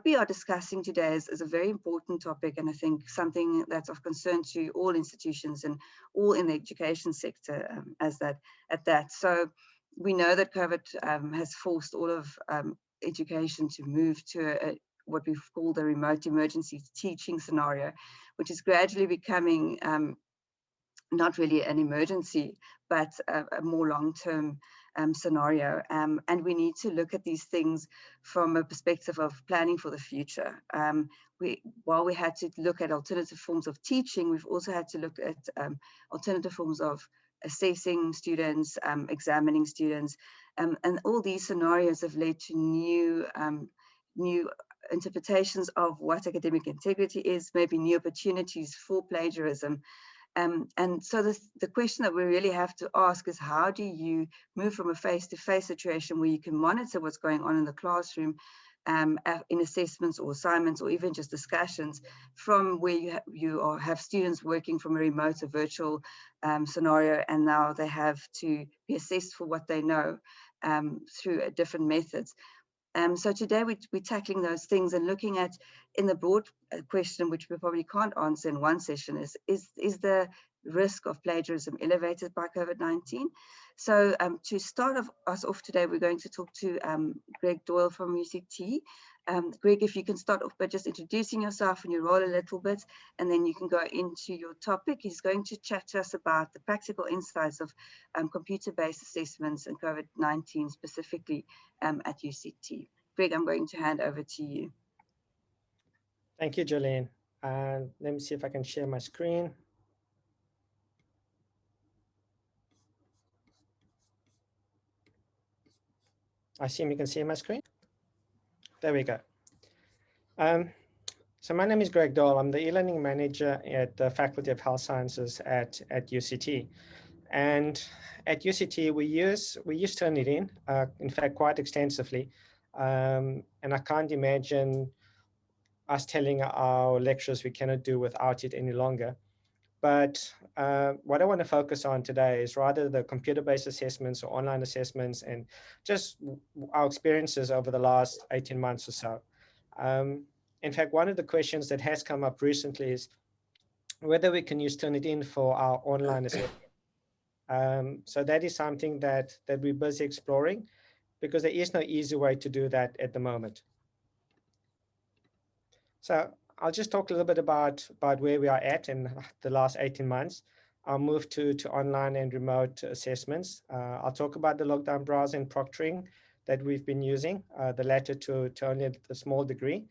we are discussing today is a very important topic, and I think something that's of concern to all institutions and all in the education sector at that. So we know that COVID has forced all of education to move to what we've called a remote emergency teaching scenario, which is gradually becoming not really an emergency, but a more long-term scenario. And we need to look at these things from a perspective of planning for the future. While we had to look at alternative forms of teaching, we've also had to look at alternative forms of assessing students, examining students, and all these scenarios have led to new interpretations of what academic integrity is, maybe new opportunities for plagiarism. And so the question that we really have to ask is, how do you move from a face-to-face situation where you can monitor what's going on in the classroom in assessments or assignments or even just discussions, from where you have students working from a remote or virtual scenario, and now they have to be assessed for what they know through different methods. So today we're tackling those things and looking at, in the broad question, which we probably can't answer in one session, is the risk of plagiarism elevated by COVID-19? So to start us off today, we're going to talk to Greg Doyle from UCT. Greg, if you can start off by just introducing yourself and your role a little bit, and then you can go into your topic. He's going to chat to us about the practical insights of computer-based assessments and COVID-19 specifically at UCT. Greg, I'm going to hand over to you. Thank you, Jolene. Let me see if I can share my screen. I assume you can see my screen. There we go. So my name is Greg Doyle. I'm the e-learning manager at the Faculty of Health Sciences at UCT. And at UCT, we use Turnitin, in fact, quite extensively. And I can't imagine us telling our lecturers we cannot do without it any longer. But what I want to focus on today is rather the computer-based assessments or online assessments and just our experiences over the last 18 months or so. In fact, one of the questions that has come up recently is whether we can use Turnitin for our online assessment. So that is something that we're busy exploring, because there is no easy way to do that at the moment. So I'll just talk a little bit about where we are at in the last 18 months. I'll move to online and remote assessments. I'll talk about the lockdown browser and proctoring that we've been using, the latter to only a small degree,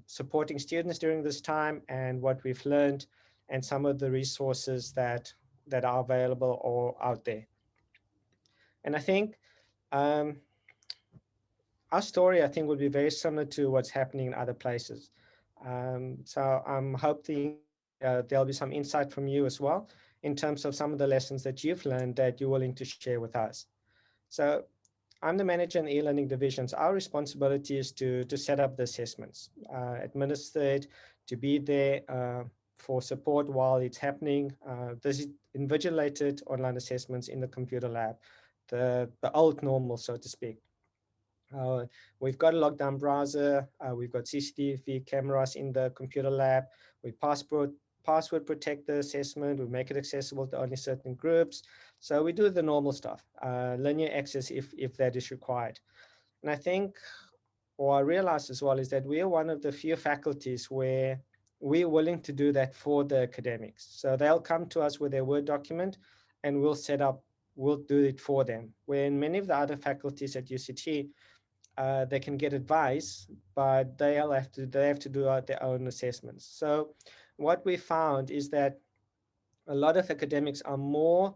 supporting students during this time and what we've learned and some of the resources that are available or out there. And I think our story, I think, will be very similar to what's happening in other places. So I'm hoping there'll be some insight from you as well in terms of some of the lessons that you've learned that you're willing to share with us. So I'm the manager in the e-learning divisions. Our responsibility is to set up the assessments, administer it, to be there for support while it's happening. This is invigilated online assessments in the computer lab, the old normal, so to speak. We've got a lockdown browser. We've got CCTV cameras in the computer lab. We password protect the assessment. We make it accessible to only certain groups. So we do the normal stuff, linear access if that is required. And I think, or I realize as well, is that we are one of the few faculties where we're willing to do that for the academics. So they'll come to us with their Word document and we'll do it for them. Where in many of the other faculties at UCT, they can get advice, but they have to do their own assessments. So what we found is that a lot of academics are more,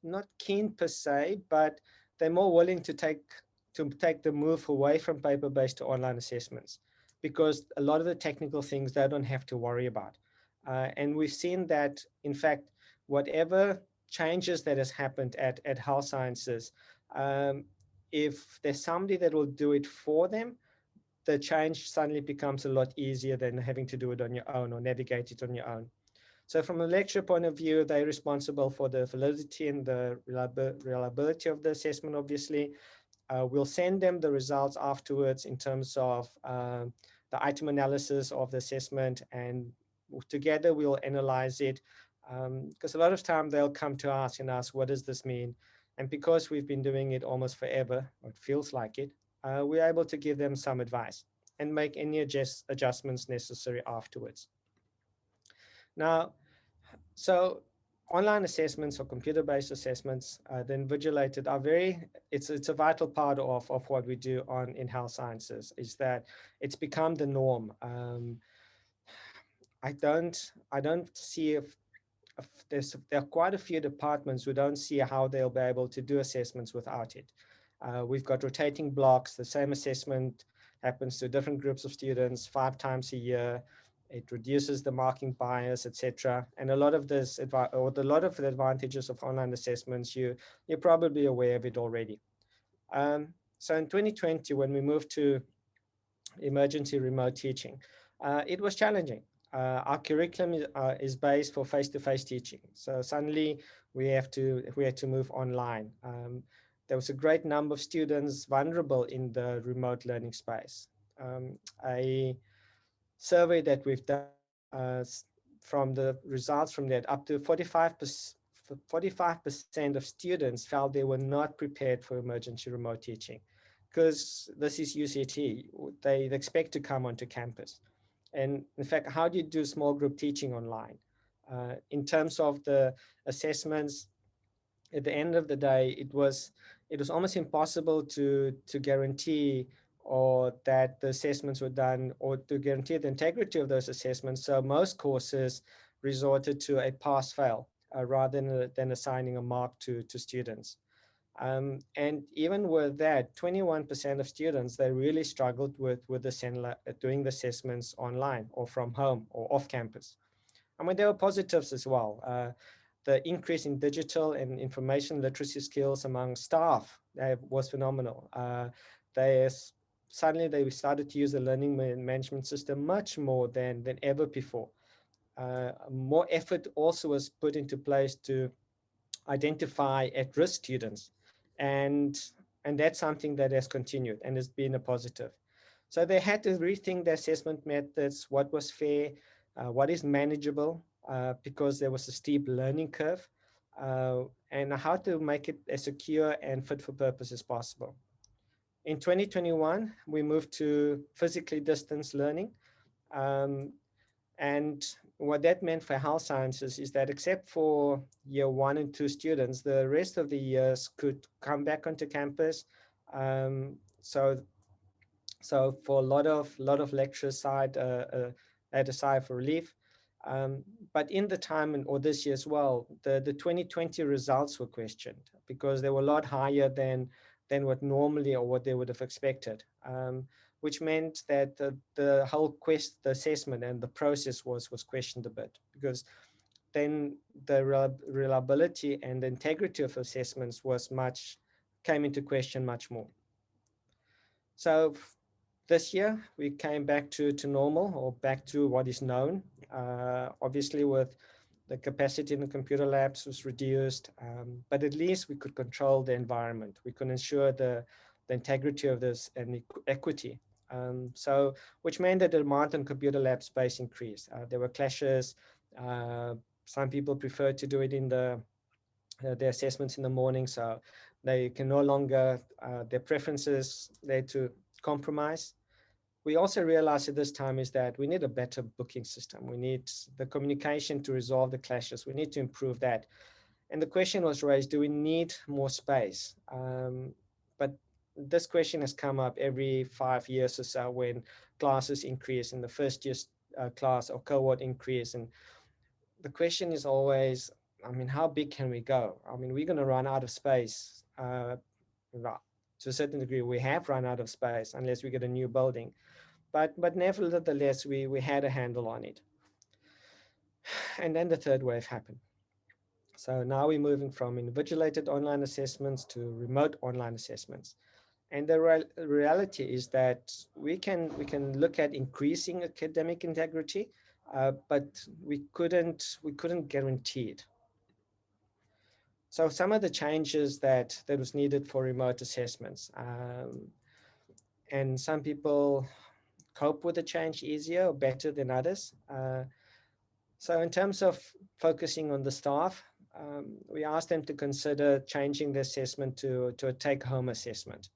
not keen per se, but they're more willing to take the move away from paper-based to online assessments, because a lot of the technical things they don't have to worry about. And we've seen that, in fact, whatever changes that has happened at health sciences, if there's somebody that will do it for them, the change suddenly becomes a lot easier than having to do it on your own or navigate it on your own. So from a lecture point of view, they're responsible for the validity and the reliability of the assessment, obviously. We'll send them the results afterwards in terms of the item analysis of the assessment, and together we'll analyze it, because a lot of time they'll come to us and ask, what does this mean? And because we've been doing it almost forever, or it feels like it, we're able to give them some advice and make any adjustments necessary afterwards. Now, so online assessments or computer-based assessments, the invigilated, are it's a vital part of what we do in health sciences, is that it's become the norm. I don't see if there are quite a few departments who don't see how they'll be able to do assessments without it. We've got rotating blocks. The same assessment happens to different groups of students 5 times a year. It reduces the marking bias, etc. And a lot of the advantages of online assessments, you're probably aware of it already. So in 2020, when we moved to emergency remote teaching, it was challenging. Our curriculum is based for face-to-face teaching. So suddenly we had to move online. There was a great number of students vulnerable in the remote learning space. A survey that we've done, from the results from that, up to 45% of students felt they were not prepared for emergency remote teaching, because this is UCT. They expect to come onto campus. And in fact, how do you do small group teaching online? In terms of the assessments, at the end of the day, it was almost impossible to guarantee or that the assessments were done, or to guarantee the integrity of those assessments. So most courses resorted to a pass-fail rather than assigning a mark to students. And even with that, 21% of students, they really struggled with doing the assessments online or from home or off campus. I mean, there were positives as well. The increase in digital and information literacy skills among staff was phenomenal. Suddenly they started to use the learning management system much more than ever before. More effort also was put into place to identify at-risk students, and that's something that has continued and has been a positive. So they had to rethink the assessment methods, what was fair, what is manageable, because there was a steep learning curve, and how to make it as secure and fit for purpose as possible. In 2021, we moved to physically distanced learning. Um, and what that meant for health sciences is that, except for year 1 and 2 students, the rest of the years could come back onto campus. So for a lot of lecturers had a sigh for relief. But in the time, or this year as well, the 2020 results were questioned because they were a lot higher than what normally or what they would have expected, which meant that the whole the assessment and the process was questioned a bit, because then the reliability and the integrity of assessments came into question much more. So this year we came back to normal, or back to what is known. Obviously, with the capacity in the computer labs was reduced, but at least we could control the environment. We could ensure the integrity of this and equity. So, which meant that the demand on computer lab space increased. There were clashes. Some people preferred to do it in the assessments in the morning, so they can no longer, their preferences led to compromise. We also realized at this time is that we need a better booking system. We need the communication to resolve the clashes. We need to improve that. And the question was raised, do we need more space? But this question has come up every 5 years or so when classes increase and the first year class or cohort increase. And the question is always, I mean, how big can we go? I mean, we're going to run out of space. To a certain degree, we have run out of space unless we get a new building. But nevertheless, we had a handle on it. And then the third wave happened. So now we're moving from invigilated online assessments to remote online assessments. And the reality is that we can look at increasing academic integrity, but we couldn't guarantee it. So some of the changes that was needed for remote assessments, and some people cope with the change easier or better than others. So in terms of focusing on the staff, we asked them to consider changing the assessment to a take-home assessment.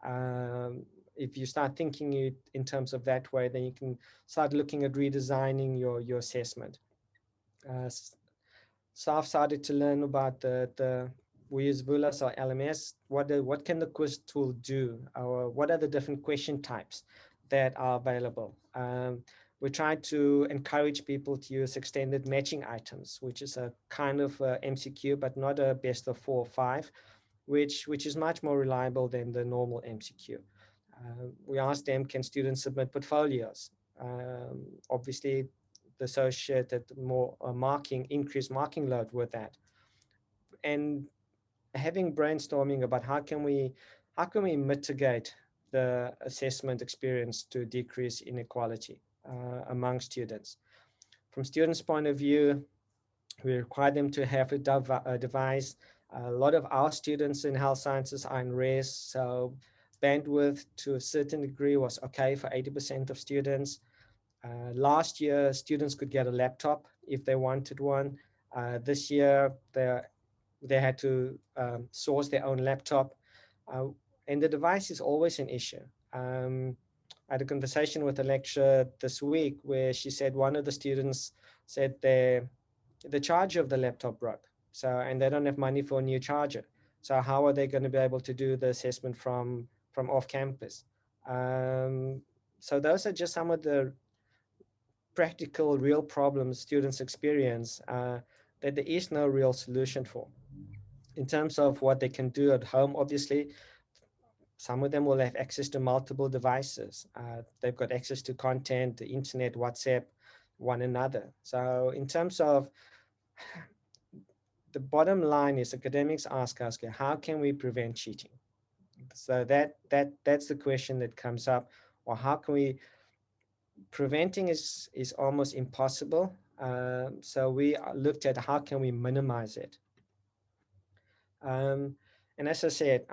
Um, if you start thinking it in terms of that way, then you can start looking at redesigning your assessment. Staff started to learn about we use VULAS or LMS. What can the quiz tool do? Or what are the different question types that are available? We try to encourage people to use extended matching items, which is a kind of MCQ, but not a best of 4 or 5, which is much more reliable than the normal MCQ. We asked them, can students submit portfolios? Obviously, the associated more increased marking load with that. And having brainstorming about how can we mitigate the assessment experience to decrease inequality among students. From students' point of view, we require them to have a device. A lot of our students in health sciences are in res, so bandwidth to a certain degree was okay for 80% of students. Last year, students could get a laptop if they wanted one. This year, they had to source their own laptop. Uh, and the device is always an issue. I had a conversation with a lecturer this week where she said one of the students said the charger of the laptop broke. So, and they don't have money for a new charger. So how are they going to be able to do the assessment from off campus? So those are just some of the practical, real problems students experience that there is no real solution for. In terms of what they can do at home, obviously, some of them will have access to multiple devices. They've got access to content, the internet, WhatsApp, one another. So in terms of the bottom line is academics ask us, okay, how can we prevent cheating? So that's the question that comes up. Or how can we preventing is almost impossible. So we looked at how can we minimize it. And as I said,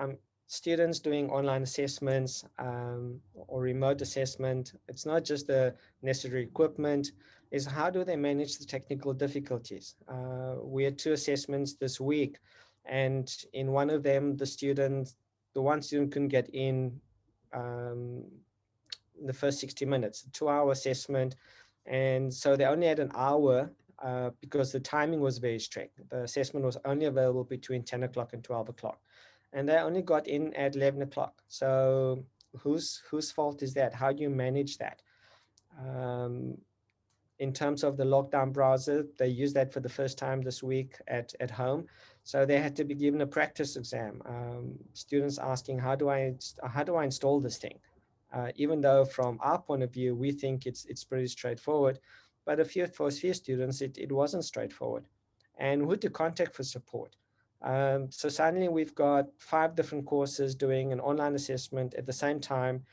students doing online assessments or remote assessment, it's not just the necessary equipment, is how do they manage the technical difficulties? We had 2 assessments this week, and in one of them, the one student couldn't get in the first 60 minutes, a 2-hour assessment. And so they only had an hour because the timing was very strict. The assessment was only available between 10 o'clock and 12 o'clock. And they only got in at 11 o'clock. So whose fault is that? How do you manage that? In terms of the lockdown browser, they used that for the first time this week at home. So they had to be given a practice exam. Students asking, how do I install this thing? Even though from our point of view, we think it's pretty straightforward, but for a few students, it wasn't straightforward. And who to contact for support? So suddenly we've got 5 different courses doing an online assessment at the same time.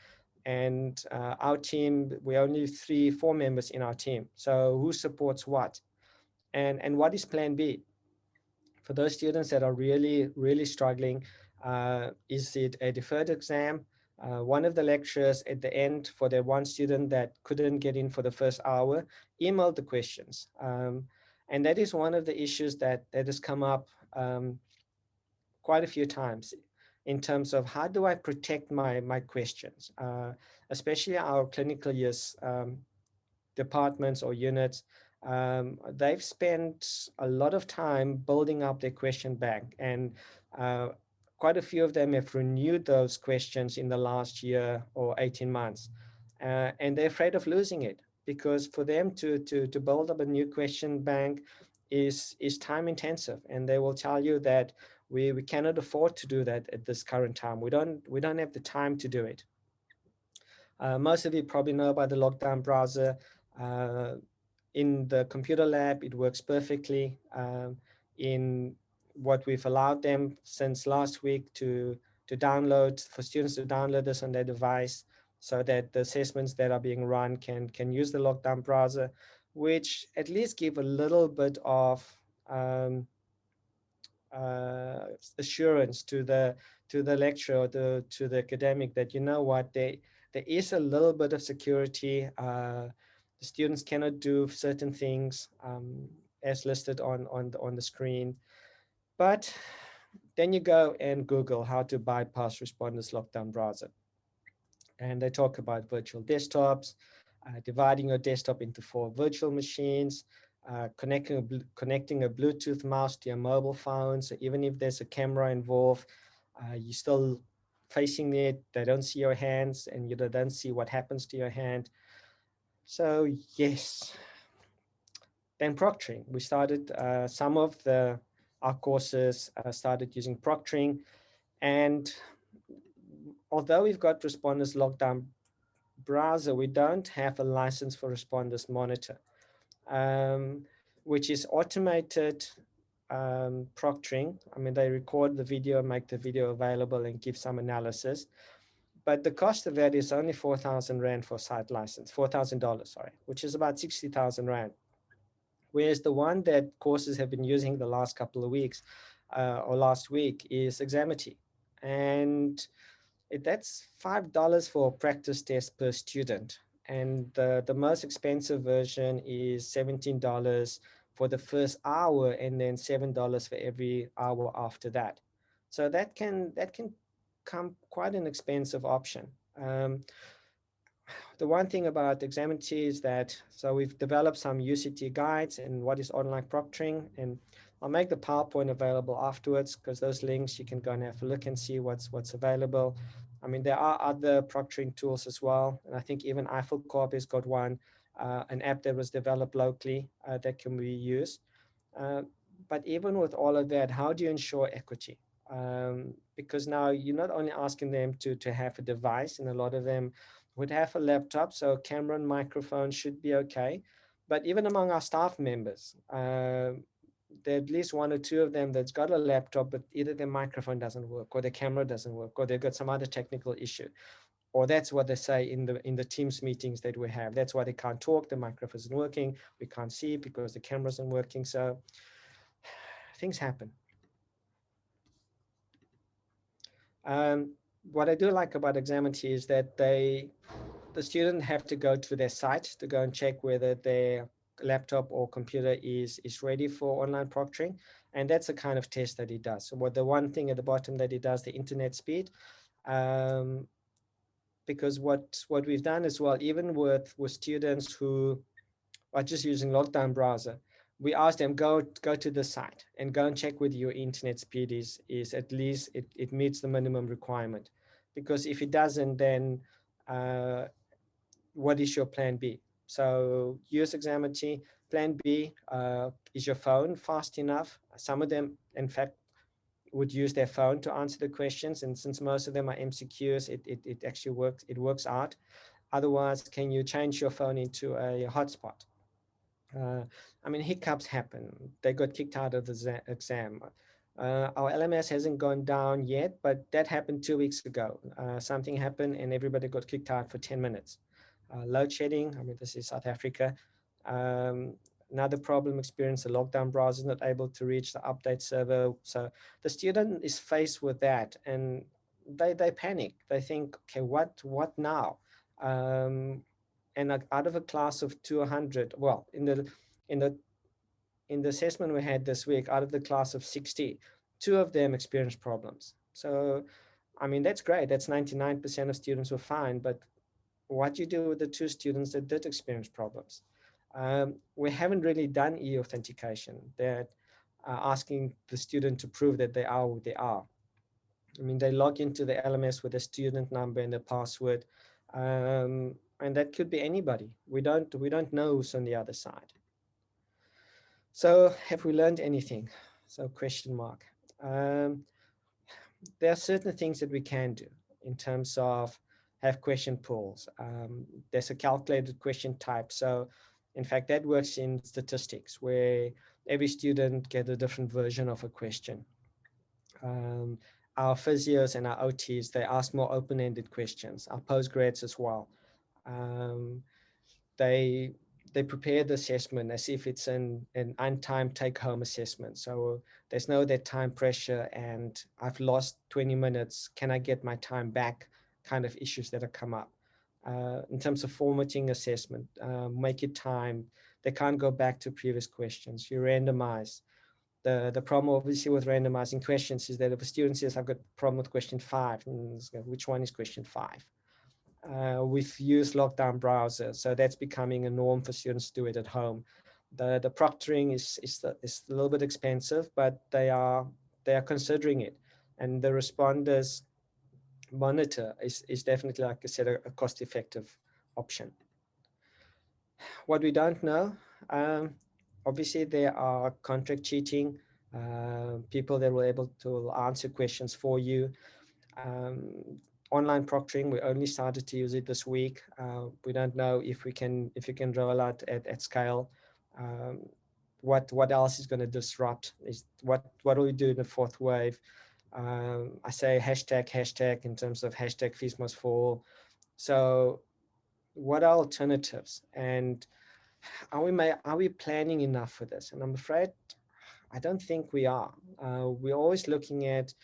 And our team, we're only 3-4 members in our team. So who supports what? And what is plan B? For those students that are really, really struggling, is it a deferred exam? One of the lecturers at the end for the one student that couldn't get in for the first hour emailed the questions. And that is one of the issues that has come up quite a few times in terms of how do I protect my questions, especially our clinical years departments or units. They've spent a lot of time building up their question bank, and quite a few of them have renewed those questions in the last year or 18 months. And they're afraid of losing it because for them to build up a new question bank is time intensive, and they will tell you that we cannot afford to do that at this current time. We don't have the time to do it. Most of you probably know about the lockdown browser. In the computer lab, it works perfectly. In what we've allowed them since last week to download, for students to download this on their device so that the assessments that are being run can use the lockdown browser, which at least give a little bit of assurance to the lecturer or to the academic that, you know what, there is a little bit of security. The students cannot do certain things as listed on the screen. But then you go and Google how to bypass responders lockdown browser. And they talk about virtual desktops, dividing your desktop into 4 virtual machines, connecting a Bluetooth mouse to your mobile phone. So even if there's a camera involved, you're still facing it. They don't see your hands, and you don't see what happens to your hand. So yes. Then proctoring. We started some of our courses started using proctoring, and although we've got Responders Lockdown Browser, we don't have a license for Responders Monitor, um, which is automated proctoring. I mean, they record the video, make the video available, and give some analysis. But the cost of that is only 4,000 Rand for site license, $4,000, sorry, which is about 60,000 Rand. Whereas the one that courses have been using the last couple of weeks or last week is Examity. And that's $5 for a practice test per student. And the most expensive version is $17 for the first hour, and then $7 for every hour after that. So that can come quite an expensive option. The one thing about Examity is that, so we've developed some UCT guides and what is online proctoring, and I'll make the PowerPoint available afterwards, because those links you can go and have a look and see what's available. I mean, there are other proctoring tools as well, and I think even Eiffel Corp has got one, an app that was developed locally that can be used. Uh, but even with all of that, how do you ensure equity? Because now you're not only asking them to have a device, and a lot of them would have a laptop, so camera and microphone should be okay. But even among our staff members, there are at least 1 or 2 of them that's got a laptop, but either their microphone doesn't work, or their camera doesn't work, or they've got some other technical issue. Or that's what they say in the Teams meetings that we have. That's why they can't talk. The microphone isn't working. We can't see because the camera isn't working. So things happen. What I do like about Examity is that the student have to go to their site to go and check whether their laptop or computer is ready for online proctoring. And that's the kind of test that he does. So what the one thing at the bottom that he does, the internet speed, because what we've done as well, even with students who are just using lockdown browser, we ask them, go to the site and go and check whether your internet speed is at least it meets the minimum requirement. Because if it doesn't, then what is your plan B? So use Examity. Plan B, is your phone fast enough? Some of them, in fact, would use their phone to answer the questions, and since most of them are MCQs, it actually works. It works out. Otherwise, can you change your phone into a hotspot? I mean, hiccups happen. They got kicked out of the exam. Our LMS hasn't gone down yet, but that happened 2 weeks ago. Something happened and everybody got kicked out for 10 minutes. Load shedding, I mean, this is South Africa. Another problem experienced, the lockdown browser is not able to reach the update server. So the student is faced with that, and they panic. They think, okay, what now? And out of a class of 200, well, in the assessment we had this week, out of the class of 60, 2 of them experienced problems. So, I mean, that's great. That's 99% of students were fine. But what you do with the 2 students that did experience problems? We haven't really done e-authentication, that asking the student to prove that they are who they are. I mean, they log into the LMS with a student number and a password, and that could be anybody. We don't know who's on the other side. So have we learned anything? So question mark. There are certain things that we can do in terms of have question pools. There's a calculated question type. So in fact, that works in statistics where every student get a different version of a question. Our physios and our OTs, they ask more open-ended questions. Our postgrads as well. They they prepare the assessment as if it's an untimed take-home assessment. So there's no that time pressure and I've lost 20 minutes, can I get my time back kind of issues that have come up. In terms of formatting assessment, make it time. They can't go back to previous questions. You randomize. The problem obviously with randomizing questions is that if a student says, I've got a problem with question 5, which one is question 5? We've used lockdown browsers, so that's becoming a norm for students to do it at home. The proctoring is a little bit expensive, but they are considering it, and the responders monitor is definitely, like I said, a cost-effective option. What we don't know, obviously there are contract cheating, people that were able to answer questions for you. Online proctoring, we only started to use it this week. We don't know if you can roll out at scale. What else is going to disrupt? Is what do we do in the fourth wave? I say hashtag in terms of hashtag fees must fall. So what are alternatives, and are we planning enough for this? And I'm afraid I don't think we are. We're always looking at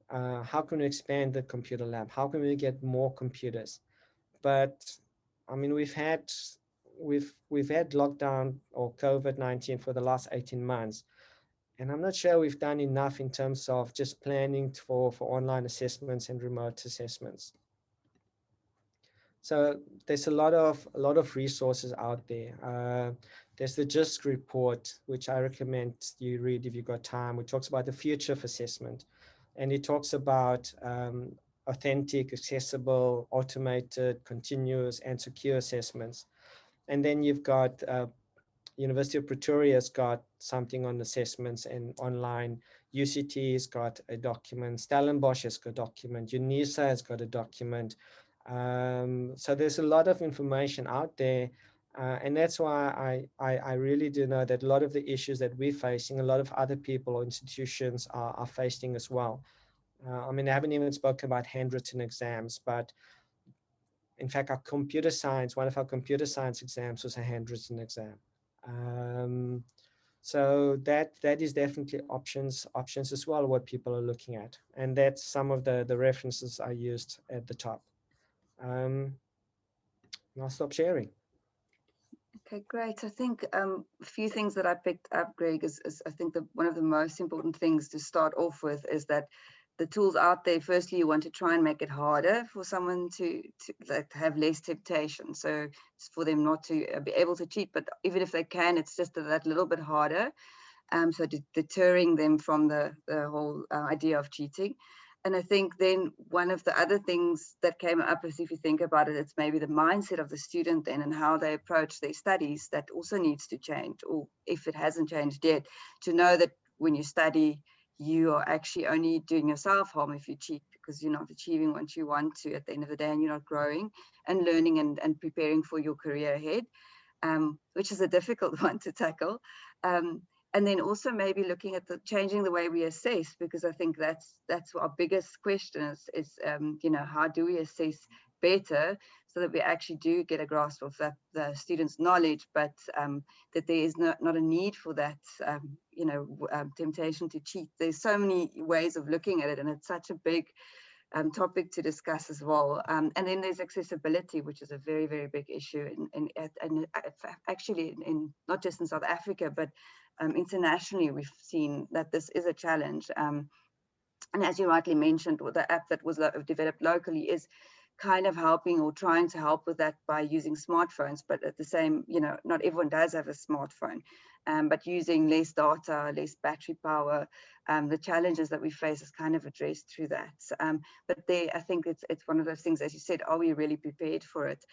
how can we expand the computer lab? How can we get more computers? But I mean, we've had lockdown or COVID-19 for the last 18 months. And I'm not sure we've done enough in terms of just planning for online assessments and remote assessments. So there's a lot of resources out there. There's the JISC report, which I recommend you read if you've got time, which talks about the future of assessment. And it talks about authentic, accessible, automated, continuous, and secure assessments. And then you've got University of Pretoria's got something on assessments and online. UCT's got a document. Stellenbosch has got a document. UNISA has got a document. So there's a lot of information out there. And that's why I really do know that a lot of the issues that we're facing, a lot of other people or institutions are facing as well. I mean, I haven't even spoken about handwritten exams, but in fact, one of our computer science exams was a handwritten exam. So that is definitely options as well, what people are looking at. And that's some of the references I used at the top. I'll stop sharing. Okay, great. I think a few things that I picked up, Greg, is I think one of the most important things to start off with is that the tools out there, firstly, you want to try and make it harder for someone to have less temptation. So it's for them not to be able to cheat, but even if they can, it's just that little bit harder. So deterring them from the whole idea of cheating. And I think then one of the other things that came up is, if you think about it, it's maybe the mindset of the student then and how they approach their studies that also needs to change, or if it hasn't changed yet, to know that when you study, you are actually only doing yourself harm if you cheat, because you're not achieving what you want to at the end of the day, and you're not growing and learning and preparing for your career ahead, which is a difficult one to tackle. And then also maybe looking at changing the way we assess, because I think that's our biggest question is how do we assess better so that we actually do get a grasp of the students' knowledge, but that there is not a need for that temptation to cheat. There's so many ways of looking at it, and it's such a big topic to discuss as well. And then there's accessibility, which is a very, very big issue, and actually in not just in South Africa, but internationally, we've seen that this is a challenge. And as you rightly mentioned, the app that was developed locally is kind of helping or trying to help with that by using smartphones, but at the same, not everyone does have a smartphone, but using less data, less battery power, the challenges that we face is kind of addressed through that. But I think it's one of those things, as you said, are we really prepared for it?